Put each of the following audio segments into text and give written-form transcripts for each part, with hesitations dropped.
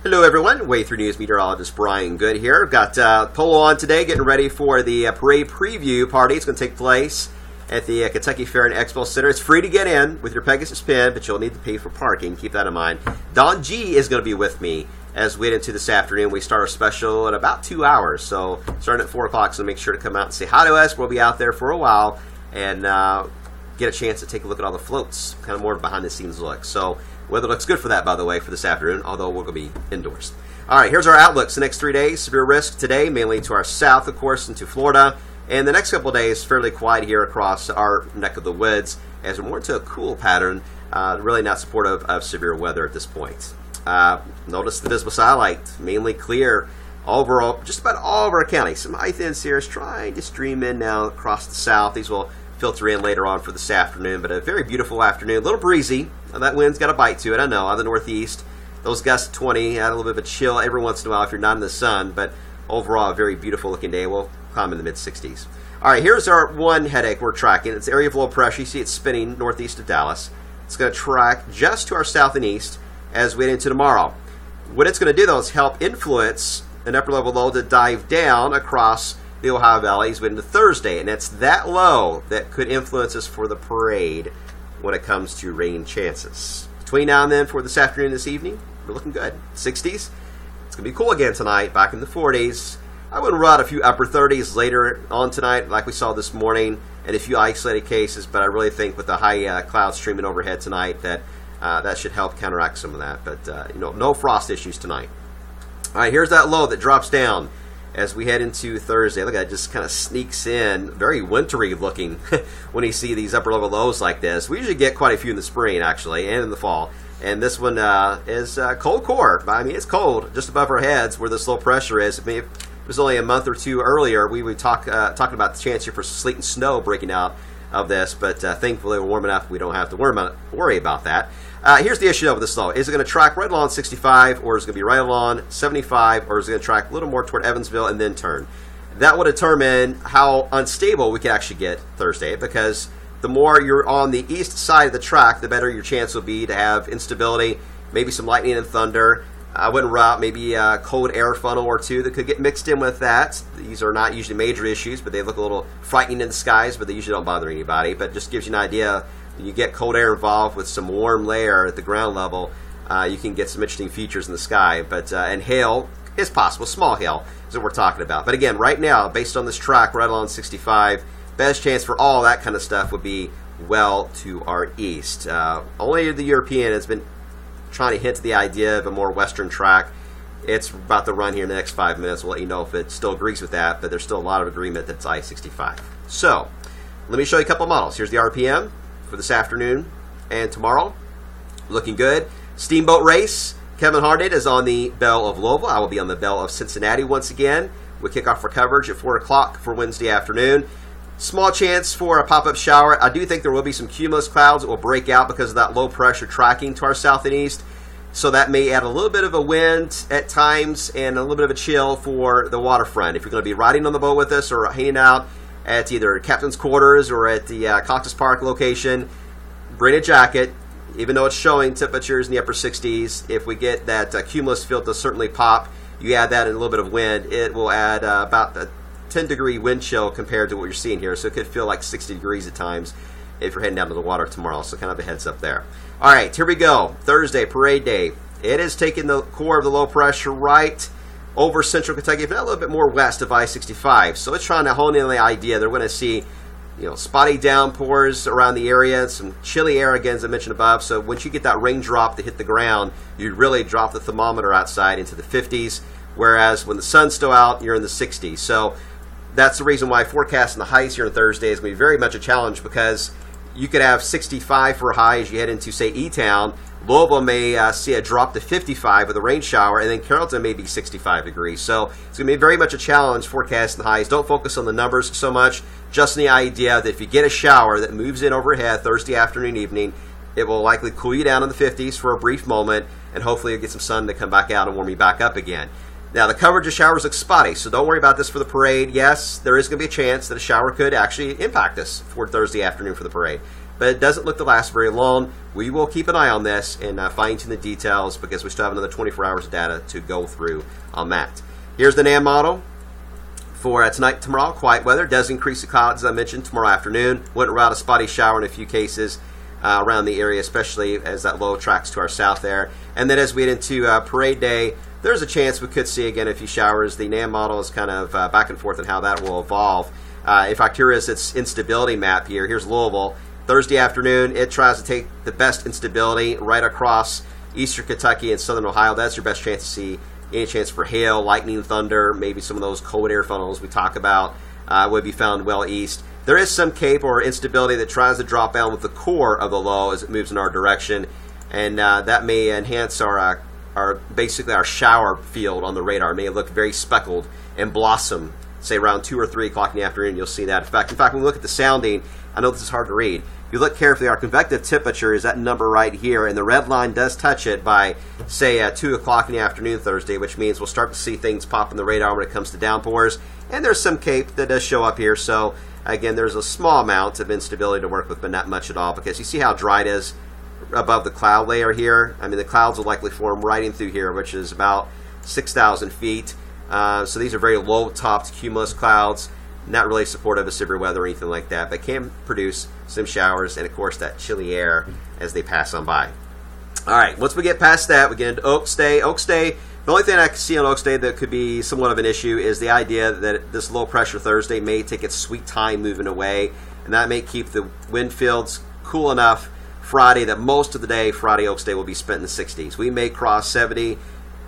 Hello everyone, Way Through News meteorologist Brian Good here. Got Polo on today, getting ready for the parade preview party. It's going to take place at the Kentucky Fair and Expo Center. It's free to get in with your Pegasus pin, but you'll need to pay for parking. Keep that in mind. Don G is going to be with me as we head into this afternoon. We start our special in about 2 hours, so starting at 4 o'clock, so make sure to come out and say hi to us. We'll be out there for a while and get a chance to take a look at all the floats, kind of more behind the scenes look. So weather looks good for that, by the way, for this afternoon, although we're going to be indoors. All right, here's our outlooks the next 3 days. Severe risk today, mainly to our south, of course, into Florida. And the next couple of days, fairly quiet here across our neck of the woods, as we're more into a cool pattern, really not supportive of severe weather at this point. Notice the visible satellite, mainly clear overall, just about all of our counties. Some high thin cirrus trying to stream in now across the south. These will filter in later on for this afternoon, but a very beautiful afternoon. A little breezy. That wind's got a bite to it, I know, out of the northeast. Those gusts 20, add a little bit of a chill every once in a while if you're not in the sun, but overall a very beautiful looking day. We'll climb in the mid-60s. All right, here's our one headache we're tracking. It's area of low pressure. You see it spinning northeast of Dallas. It's going to track just to our south and east as we head into tomorrow. What it's going to do, though, is help influence an upper level low to dive down across the Ohio Valley as we head into Thursday, and it's that low that could influence us for the parade when it comes to rain chances. Between now and then, for this afternoon and this evening, we're looking good. 60s. It's going to be cool again tonight, back in the 40s. I would run a few upper 30s later on tonight, like we saw this morning, and a few isolated cases, but I really think with the high clouds streaming overhead tonight that that should help counteract some of that. But, no frost issues tonight. All right, here's that low that drops down as we head into Thursday. Look at it, just kind of sneaks in, very wintry looking when you see these upper level lows like this. We usually get quite a few in the spring, actually, and in the fall. And this one is cold core. I mean, it's cold just above our heads where this low pressure is. I mean, if it was only a month or two earlier, we would talking about the chance here for sleet and snow breaking out of this. But thankfully, we're warm enough. We don't have to worry about that. Here's the issue with this low. Is it going to track right along 65, or is it going to be right along 75, or is it going to track a little more toward Evansville and then turn? That will determine how unstable we can actually get Thursday, because the more you're on the east side of the track, the better your chance will be to have instability, maybe some lightning and thunder. I wouldn't route maybe a cold air funnel or two that could get mixed in with that. These are not usually major issues, but they look a little frightening in the skies, but they usually don't bother anybody. But just gives you an idea. When you get cold air involved with some warm layer at the ground level, you can get some interesting features in the sky. But and hail is possible. Small hail is what we're talking about. But again, right now, based on this track right along 65, best chance for all that kind of stuff would be well to our east. Only the European has been trying to hint to the idea of a more western track. It's about to run here in the next 5 minutes. We'll let you know if it still agrees with that, but there's still a lot of agreement that it's I-65. So, let me show you a couple of models. Here's the RPM for this afternoon and tomorrow. Looking good. Steamboat race. Kevin Harnett is on the Belle of Louisville. I will be on the Belle of Cincinnati once again. We kick off for coverage at 4 o'clock for Wednesday afternoon. Small chance for a pop-up shower. I do think there will be some cumulus clouds that will break out because of that low pressure tracking to our south and east. So that may add a little bit of a wind at times and a little bit of a chill for the waterfront. If you're going to be riding on the boat with us or hanging out at either Captain's Quarters or at the Cactus Park location, bring a jacket. Even though it's showing temperatures in the upper 60s, if we get that cumulus field to certainly pop, you add that and a little bit of wind, it will add about a 10-degree wind chill compared to what you're seeing here. So it could feel like 60 degrees at times if you're heading down to the water tomorrow. So kind of a heads up there. All right, here we go. Thursday, parade day. It is taking the core of the low pressure right over central Kentucky, if not a little bit more west of I-65. So it's trying to hone in on the idea they're going to see spotty downpours around the area, some chilly air again, as I mentioned above. So once you get that raindrop to hit the ground, you really drop the thermometer outside into the 50s, whereas when the sun's still out, you're in the 60s. So that's the reason why forecasting the highs here on Thursday is going to be very much a challenge, because you could have 65 for a high as you head into, say, E-Town. Louisville may see a drop to 55 with a rain shower, and then Carrollton may be 65 degrees. So it's going to be very much a challenge forecasting the highs. Don't focus on the numbers so much, just in the idea that if you get a shower that moves in overhead Thursday afternoon, evening, it will likely cool you down in the 50s for a brief moment, and hopefully you'll get some sun to come back out and warm you back up again. Now, the coverage of showers looks spotty, so don't worry about this for the parade. Yes, there is going to be a chance that a shower could actually impact us for Thursday afternoon for the parade. but it doesn't look to last very long. We will keep an eye on this and fine-tune the details because we still have another 24 hours of data to go through on that. Here's the NAM model for tonight, tomorrow. Quiet weather does increase the clouds, as I mentioned, tomorrow afternoon. Wouldn't rule out a spotty shower in a few cases around the area, especially as that low tracks to our south there. And then as we get into parade day, there's a chance we could see again a few showers. The NAM model is kind of back and forth on how that will evolve. In fact, here is its instability map here. Here's Louisville. Thursday afternoon, it tries to take the best instability right across eastern Kentucky and southern Ohio. That's your best chance to see any chance for hail, lightning, thunder, maybe some of those cold air funnels we talk about would be found well east. There is some cape or instability that tries to drop down with the core of the low as it moves in our direction, and that may enhance our basically our shower field on the radar. It may look very speckled and blossom, say around 2 or 3 o'clock in the afternoon. You'll see that effect. In fact, when we look at the sounding, I know this is hard to read. If you look carefully, our convective temperature is that number right here, and the red line does touch it by, say, 2 o'clock in the afternoon Thursday, which means we'll start to see things pop in the radar when it comes to downpours. And there's some cape that does show up here, so again, there's a small amount of instability to work with, but not much at all, because you see how dry it is above the cloud layer here. I mean, the clouds will likely form right in through here, which is about 6,000 feet. So these are very low-topped cumulus clouds, not really supportive of severe weather or anything like that, but can produce some showers and, of course, that chilly air as they pass on by. All right, once we get past that, we get into Oaks Day. Oaks Day, the only thing I can see on Oaks Day that could be somewhat of an issue is the idea that this low-pressure Thursday may take its sweet time moving away, and that may keep the wind fields cool enough Friday that most of the day, Friday Oaks Day, will be spent in the 60s. We may cross 70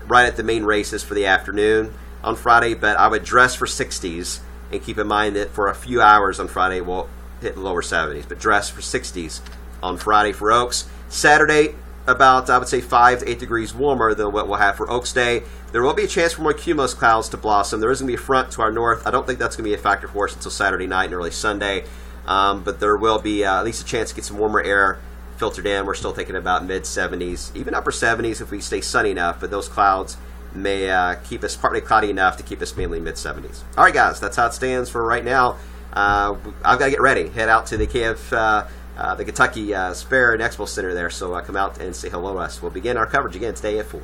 right at the main races for the afternoon on Friday, but I would dress for 60s and keep in mind that for a few hours on Friday we'll hit the lower 70s, but dress for 60s on Friday for Oaks. Saturday, about, I would say, 5 to 8 degrees warmer than what we'll have for Oaks Day. There will be a chance for more cumulus clouds to blossom. There is going to be a front to our north. I don't think that's going to be a factor for us until Saturday night and early Sunday, but there will be at least a chance to get some warmer air filtered in. We're still thinking about mid-70s, even upper 70s if we stay sunny enough, but those clouds may keep us partly cloudy enough to keep us mainly mid-70s. All right, guys, that's how it stands for right now. I've got to get ready, head out to the the Kentucky Fair and Expo Center there, so come out and say hello to us. We'll begin our coverage again today at 4.